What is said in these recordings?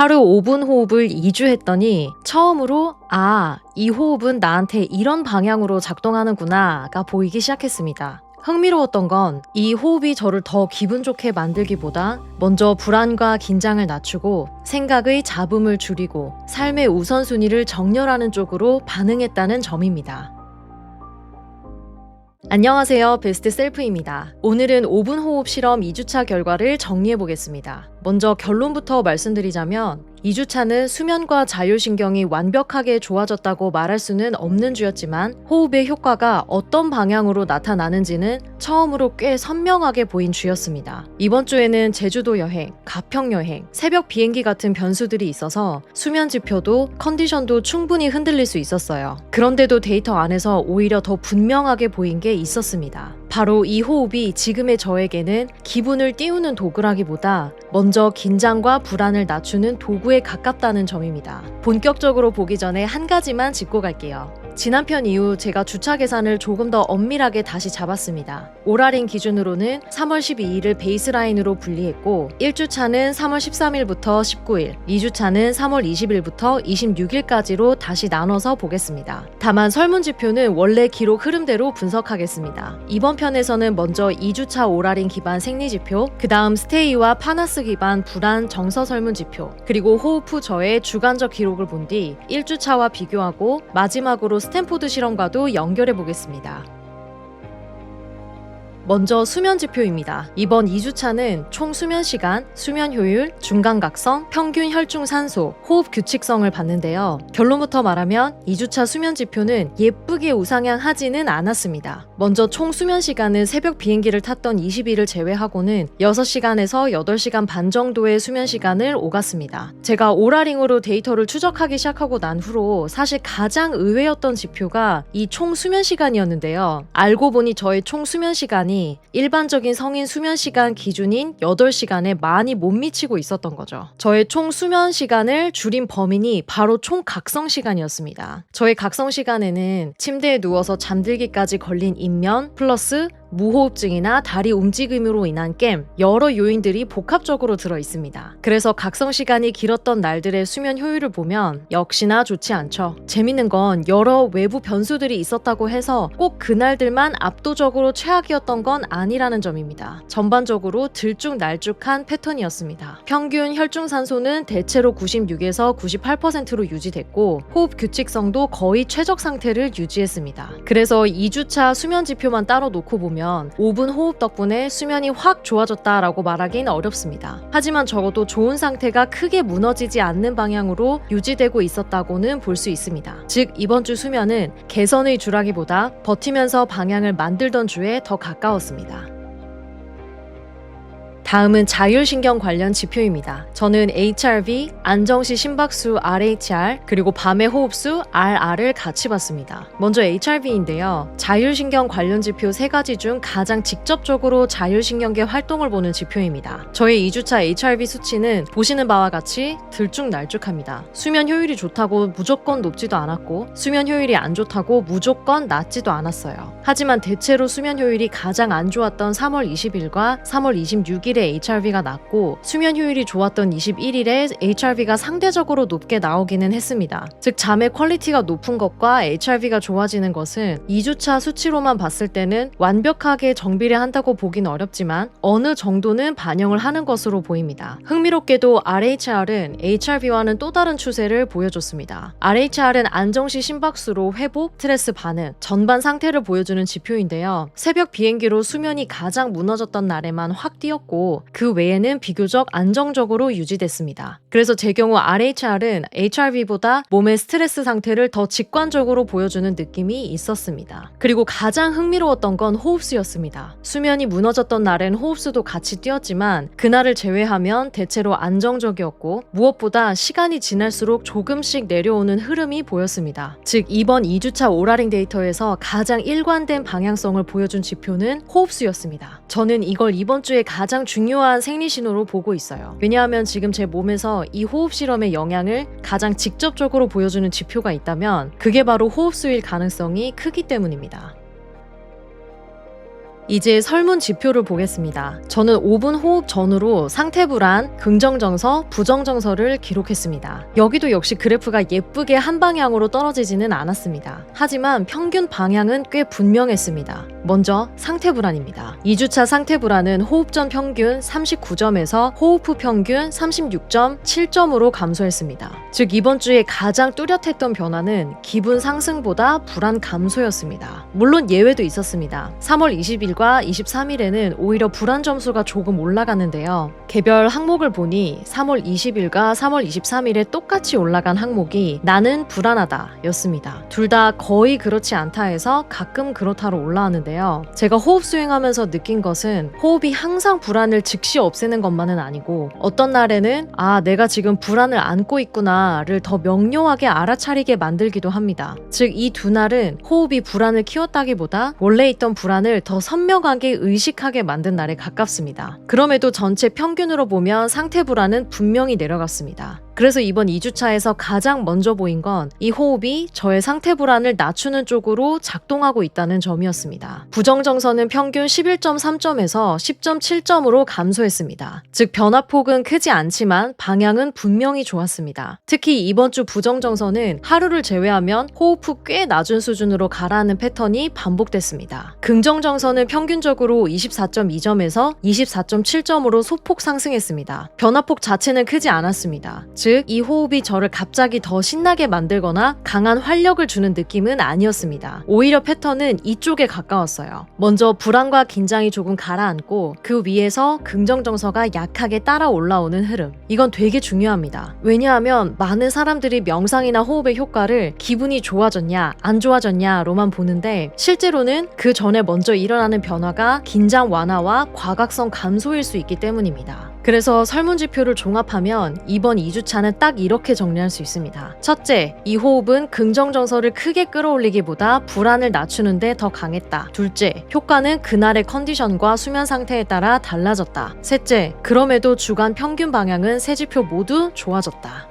하루 5분 호흡을 2주 했더니 처음으로 이 호흡은 나한테 이런 방향으로 작동하는구나가 보이기 시작했습니다. 흥미로웠던 건 이 호흡이 저를 더 기분 좋게 만들기보다 먼저 불안과 긴장을 낮추고 생각의 잡음을 줄이고 삶의 우선순위를 정렬하는 쪽으로 반응했다는 점입니다. 안녕하세요. 베스트 셀프입니다. 오늘은 5분 호흡 실험 2주차 결과를 정리해 보겠습니다. 먼저 결론부터 말씀드리자면 2주차는 수면과 자율신경이 완벽하게 좋아졌다고 말할 수는 없는 주였지만 호흡의 효과가 어떤 방향으로 나타나는지는 처음으로 꽤 선명하게 보인 주였습니다. 이번 주에는 제주도 여행, 가평 여행, 새벽 비행기 같은 변수들이 있어서 수면 지표도 컨디션도 충분히 흔들릴 수 있었어요. 그런데도 데이터 안에서 오히려 더 분명하게 보인 게 있었습니다. 바로 이 호흡이 지금의 저에게는 기분을 띄우는 도구라기보다 먼저 긴장과 불안을 낮추는 도구에 가깝다는 점입니다. 본격적으로 보기 전에 한 가지만 짚고 갈게요. 지난 편 이후 제가 주차 계산을 조금 더 엄밀하게 다시 잡았습니다. 오라링 기준으로는 3월 12일을 베이스라인으로 분리했고 1주차는 3월 13일부터 19일, 2주차는 3월 20일부터 26일까지로 다시 나눠서 보겠습니다. 다만 설문지표는 원래 기록 흐름대로 분석하겠습니다. 이번 편에서는 먼저 2주차 오라링 기반 생리지표, 그 다음 스테이와 파나스 기반 불안 정서 설문지표, 그리고 호흡 후 저의 주관적 기록을 본 뒤 1주차와 비교하고 마지막으로 스탠포드 실험과도 연결해 보겠습니다. 먼저 수면 지표입니다. 이번 2주차는 총 수면 시간, 수면 효율, 중간각성, 평균 혈중 산소, 호흡 규칙성을 봤는데요. 결론부터 말하면 2주차 수면 지표는 예쁘게 우상향하지는 않았습니다. 먼저 총 수면 시간은 새벽 비행기를 탔던 20일을 제외하고는 6시간에서 8시간 반 정도의 수면 시간을 오갔습니다. 제가 오라링으로 데이터를 추적하기 시작하고 난 후로 사실 가장 의외였던 지표가 이 총 수면 시간이었는데요. 알고 보니 저의 총 수면 시간이 일반적인 성인 수면 시간 기준인 8시간에 많이 못 미치고 있었던 거죠. 저의 총 수면 시간을 줄인 범인이 바로 총 각성 시간이었습니다. 저의 각성 시간에는 침대에 누워서 잠들기까지 걸린 인면 플러스 무호흡증이나 다리 움직임으로 인한 깸, 여러 요인들이 복합적으로 들어 있습니다. 그래서 각성 시간이 길었던 날들의 수면 효율을 보면 역시나 좋지 않죠. 재밌는 건 여러 외부 변수들이 있었다고 해서 꼭 그날들만 압도적으로 최악이었던 건 아니라는 점입니다. 전반적으로 들쭉날쭉한 패턴이었습니다. 평균 혈중산소는 대체로 96에서 98%로 유지됐고 호흡 규칙성도 거의 최적 상태를 유지했습니다. 그래서 2주차 수면 지표만 따로 놓고 보면 5분 호흡 덕분에 수면이 확 좋아졌다라고 말하긴 어렵습니다. 하지만 적어도 좋은 상태가 크게 무너지지 않는 방향으로 유지되고 있었다고는 볼 수 있습니다. 즉 이번 주 수면은 개선의 주라기보다 버티면서 방향을 만들던 주에 더 가까웠습니다. 다음은 자율신경 관련 지표입니다. 저는 HRV, 안정시 심박수 RHR, 그리고 밤의 호흡수 RR을 같이 봤습니다. 먼저 HRV인데요. 자율신경 관련 지표 3가지 중 가장 직접적으로 자율신경계 활동을 보는 지표입니다. 저의 2주차 HRV 수치는 보시는 바와 같이 들쭉날쭉합니다. 수면 효율이 좋다고 무조건 높지도 않았고 수면 효율이 안 좋다고 무조건 낮지도 않았어요. 하지만 대체로 수면 효율이 가장 안 좋았던 3월 20일과 3월 26일에 HRV가 낮고 수면 효율이 좋았던 21일에 HRV가 상대적으로 높게 나오기는 했습니다. 즉 잠의 퀄리티가 높은 것과 HRV가 좋아지는 것은 2주차 수치로만 봤을 때는 완벽하게 정비례한다고 보긴 어렵지만 어느 정도는 반영을 하는 것으로 보입니다. 흥미롭게도 RHR은 HRV와는 또 다른 추세를 보여줬습니다. RHR은 안정시 심박수로 회복, 스트레스 반응, 전반 상태를 보여주는 지표인데요. 새벽 비행기로 수면이 가장 무너졌던 날에만 확 뛰었고 그 외에는 비교적 안정적으로 유지됐습니다. 그래서 제 경우 RHR은 HRV보다 몸의 스트레스 상태를 더 직관적으로 보여주는 느낌이 있었습니다. 그리고 가장 흥미로웠던 건 호흡수였습니다. 수면이 무너졌던 날엔 호흡수도 같이 뛰었지만 그날을 제외하면 대체로 안정적이었고 무엇보다 시간이 지날수록 조금씩 내려오는 흐름이 보였습니다. 즉 이번 2주차 오라링 데이터에서 가장 일관된 방향성을 보여준 지표는 호흡수였습니다. 저는 이걸 이번 주에 가장 중요한 생리신호로 보고 있어요. 왜냐하면 지금 제 몸에서 이 호흡 실험의 영향을 가장 직접적으로 보여주는 지표가 있다면 그게 바로 호흡수일 가능성이 크기 때문입니다. 이제 설문 지표를 보겠습니다. 저는 5분 호흡 전후로 상태 불안, 긍정정서, 부정정서를 기록했습니다. 여기도 역시 그래프가 예쁘게 한 방향으로 떨어지지는 않았습니다. 하지만 평균 방향은 꽤 분명했습니다. 먼저 상태 불안입니다. 2주차 상태 불안은 호흡 전 평균 39점에서 호흡 후 평균 36.7점으로 감소했습니다. 즉 이번 주에 가장 뚜렷했던 변화는 기분 상승보다 불안 감소였습니다. 물론 예외도 있었습니다. 3월 20일과 23일에는 오히려 불안 점수가 조금 올라갔는데요. 개별 항목을 보니 3월 20일과 3월 23일에 똑같이 올라간 항목이 나는 불안하다 였습니다. 둘 다 거의 그렇지 않다 해서 가끔 그렇다로 올라왔는데요. 제가 호흡 수행하면서 느낀 것은 호흡이 항상 불안을 즉시 없애는 것만은 아니고 어떤 날에는 내가 지금 불안을 안고 있구나를 더 명료하게 알아차리게 만들기도 합니다. 즉 이 두 날은 호흡이 불안을 키웠다기보다 원래 있던 불안을 더 선명하게 의식하게 만든 날에 가깝습니다. 그럼에도 전체 평균으로 보면 상태 불안은 분명히 내려갔습니다. 그래서 이번 2주차에서 가장 먼저 보인 건 이 호흡이 저의 상태 불안을 낮추는 쪽으로 작동하고 있다는 점이었습니다. 부정정서는 평균 11.3점에서 10.7점으로 감소했습니다. 즉 변화폭은 크지 않지만 방향은 분명히 좋았습니다. 특히 이번 주 부정정서는 하루를 제외하면 호흡 후 꽤 낮은 수준으로 가라앉는 패턴이 반복됐습니다. 긍정정서는 평균적으로 24.2점에서 24.7점으로 소폭 상승했습니다. 변화폭 자체는 크지 않았습니다. 즉 이 호흡이 저를 갑자기 더 신나게 만들거나 강한 활력을 주는 느낌은 아니었습니다. 오히려 패턴은 이쪽에 가까웠어요. 먼저 불안과 긴장이 조금 가라앉고 그 위에서 긍정정서가 약하게 따라 올라오는 흐름. 이건 되게 중요합니다. 왜냐하면 많은 사람들이 명상이나 호흡의 효과를 기분이 좋아졌냐 안 좋아졌냐로만 보는데 실제로는 그 전에 먼저 일어나는 변화가 긴장 완화와 과각성 감소일 수 있기 때문입니다. 그래서 설문지표를 종합하면 이번 2주차는 딱 이렇게 정리할 수 있습니다. 첫째, 이 호흡은 긍정정서를 크게 끌어올리기보다 불안을 낮추는데 더 강했다. 둘째, 효과는 그날의 컨디션과 수면 상태에 따라 달라졌다. 셋째, 그럼에도 주간 평균 방향은 세 지표 모두 좋아졌다.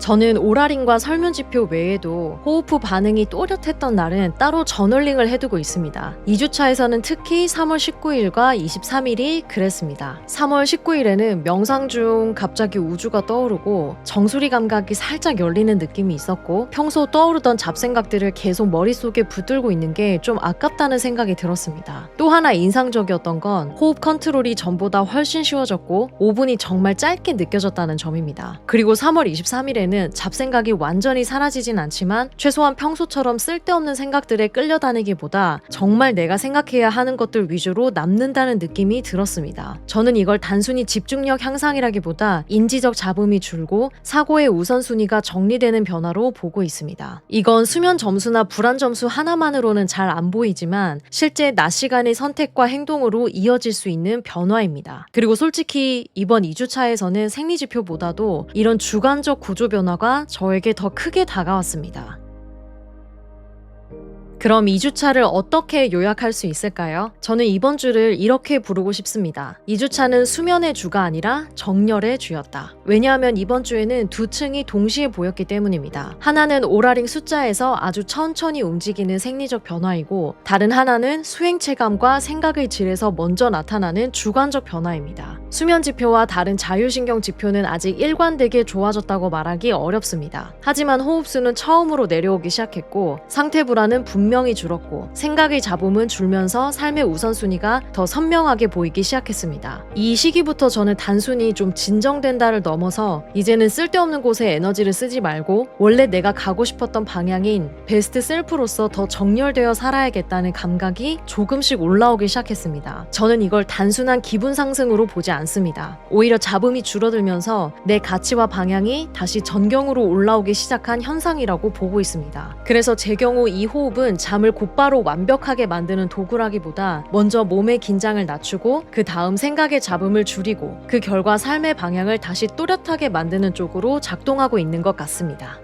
저는 오라링과 설문지표 외에도 호흡 후 반응이 또렷했던 날은 따로 저널링을 해두고 있습니다. 2주차에서는 특히 3월 19일과 23일이 그랬습니다. 3월 19일에는 명상 중 갑자기 우주가 떠오르고 정수리 감각이 살짝 열리는 느낌이 있었고 평소 떠오르던 잡생각들을 계속 머릿속에 붙들고 있는 게 좀 아깝다는 생각이 들었습니다. 또 하나 인상적이었던 건 호흡 컨트롤이 전보다 훨씬 쉬워졌고 5분이 정말 짧게 느껴졌다는 점입니다. 그리고 3월 23일에는 잡생각이 완전히 사라지진 않지만 최소한 평소처럼 쓸데없는 생각들에 끌려다니기보다 정말 내가 생각해야 하는 것들 위주로 남는다는 느낌이 들었습니다. 저는 이걸 단순히 집중력 향상이라기보다 인지적 잡음이 줄고 사고의 우선순위가 정리되는 변화로 보고 있습니다. 이건 수면 점수나 불안 점수 하나만으로는 잘 안 보이지만 실제 낮 시간의 선택과 행동으로 이어질 수 있는 변화입니다. 그리고 솔직히 이번 2주차에서는 생리지표보다도 이런 주관적 구조 변화가 저에게 더 크게 다가왔습니다. 그럼 2주차를 어떻게 요약할 수 있을까요? 저는 이번 주를 이렇게 부르고 싶습니다. 2주차는 수면의 주가 아니라 정렬의 주였다. 왜냐하면 이번 주에는 두 층이 동시에 보였기 때문입니다. 하나는 오라링 숫자에서 아주 천천히 움직이는 생리적 변화이고 다른 하나는 수행 체감과 생각의 질에서 먼저 나타나는 주관적 변화입니다. 수면 지표와 다른 자율신경 지표는 아직 일관되게 좋아졌다고 말하기 어렵습니다. 하지만 호흡수는 처음으로 내려오기 시작했고 상태 불안은 분명히 줄었고 생각의 잡음은 줄면서 삶의 우선순위가 더 선명하게 보이기 시작했습니다. 이 시기부터 저는 단순히 좀 진정된다를 넘어서 이제는 쓸데없는 곳에 에너지를 쓰지 말고 원래 내가 가고 싶었던 방향인 베스트 셀프로서 더 정렬되어 살아야겠다는 감각이 조금씩 올라오기 시작했습니다. 저는 이걸 단순한 기분 상승으로 보지 않습니다. 오히려 잡음이 줄어들면서 내 가치와 방향이 다시 전경으로 올라오기 시작한 현상이라고 보고 있습니다. 그래서 제 경우 이 호흡은 잠을 곧바로 완벽하게 만드는 도구라기보다 먼저 몸의 긴장을 낮추고 그 다음 생각의 잡음을 줄이고 그 결과 삶의 방향을 다시 또렷하게 만드는 쪽으로 작동하고 있는 것 같습니다.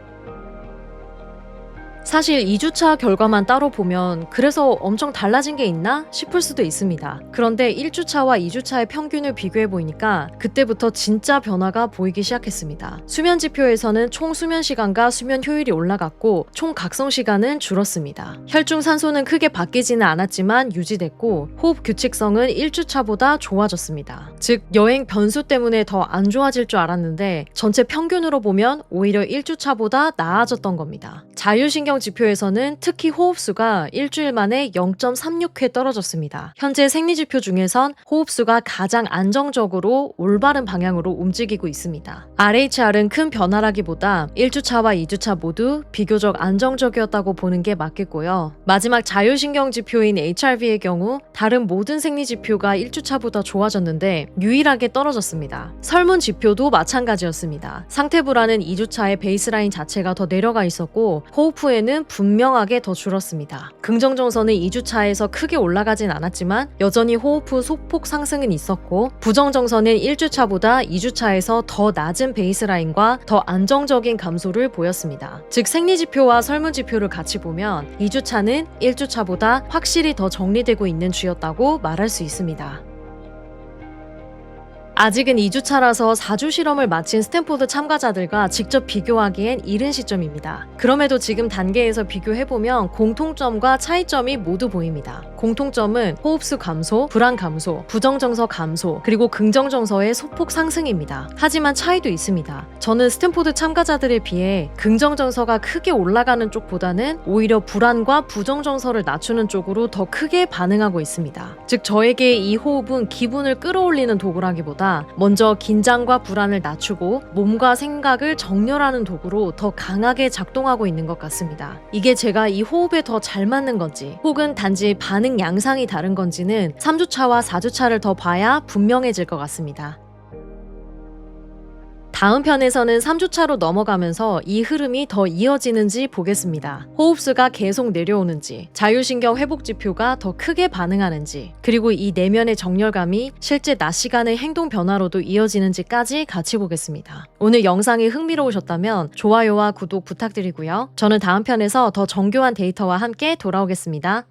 사실 2주차 결과만 따로 보면 그래서 엄청 달라진 게 있나 싶을 수도 있습니다. 그런데 1주차와 2주차의 평균을 비교해 보니까 그때부터 진짜 변화가 보이기 시작했습니다. 수면 지표에서는 총 수면 시간과 수면 효율이 올라갔고 총 각성 시간은 줄었습니다. 혈중 산소는 크게 바뀌지는 않았지만 유지됐고 호흡 규칙성은 1주차보다 좋아졌습니다. 즉 여행 변수 때문에 더 안 좋아질 줄 알았는데 전체 평균으로 보면 오히려 1주차보다 나아졌던 겁니다. 자율신경 지표에서는 특히 호흡수가 일주일 만에 0.36회 떨어졌습니다. 현재 생리지표 중에선 호흡수가 가장 안정적으로 올바른 방향으로 움직이고 있습니다. RHR은 큰 변화라기보다 1주차와 2주차 모두 비교적 안정적이었다고 보는 게 맞겠고요. 마지막 자율신경 지표인 HRV의 경우 다른 모든 생리지표가 1주차보다 좋아졌는데 유일하게 떨어졌습니다. 설문 지표도 마찬가지였습니다. 상태 불안은 2주차의 베이스라인 자체가 더 내려가 있었고 호흡 후에는 분명하게 더 줄었습니다. 긍정정서는 2주차에서 크게 올라가진 않았지만 여전히 호흡 후 소폭 상승은 있었고 부정정서는 1주차보다 2주차에서 더 낮은 베이스라인과 더 안정적인 감소를 보였습니다. 즉 생리지표와 설문지표를 같이 보면 2주차는 1주차보다 확실히 더 정리되고 있는 주였다고 말할 수 있습니다. 아직은 2주차라서 4주 실험을 마친 스탠포드 참가자들과 직접 비교하기엔 이른 시점입니다. 그럼에도 지금 단계에서 비교해보면 공통점과 차이점이 모두 보입니다. 공통점은 호흡수 감소, 불안 감소, 부정정서 감소, 그리고 긍정정서의 소폭 상승입니다. 하지만 차이도 있습니다. 저는 스탠포드 참가자들에 비해 긍정정서가 크게 올라가는 쪽보다는 오히려 불안과 부정정서를 낮추는 쪽으로 더 크게 반응하고 있습니다. 즉 저에게 이 호흡은 기분을 끌어올리는 도구라기보다 먼저 긴장과 불안을 낮추고 몸과 생각을 정렬하는 도구로 더 강하게 작동하고 있는 것 같습니다. 이게 제가 이 호흡에 더 잘 맞는 건지 혹은 단지 반응 양상이 다른 건지는 3주차와 4주차를 더 봐야 분명해질 것 같습니다. 다음 편에서는 3주차로 넘어가면서 이 흐름이 더 이어지는지 보겠습니다. 호흡수가 계속 내려오는지, 자율신경 회복 지표가 더 크게 반응하는지, 그리고 이 내면의 정렬감이 실제 낮 시간의 행동 변화로도 이어지는지까지 같이 보겠습니다. 오늘 영상이 흥미로우셨다면 좋아요와 구독 부탁드리고요. 저는 다음 편에서 더 정교한 데이터와 함께 돌아오겠습니다.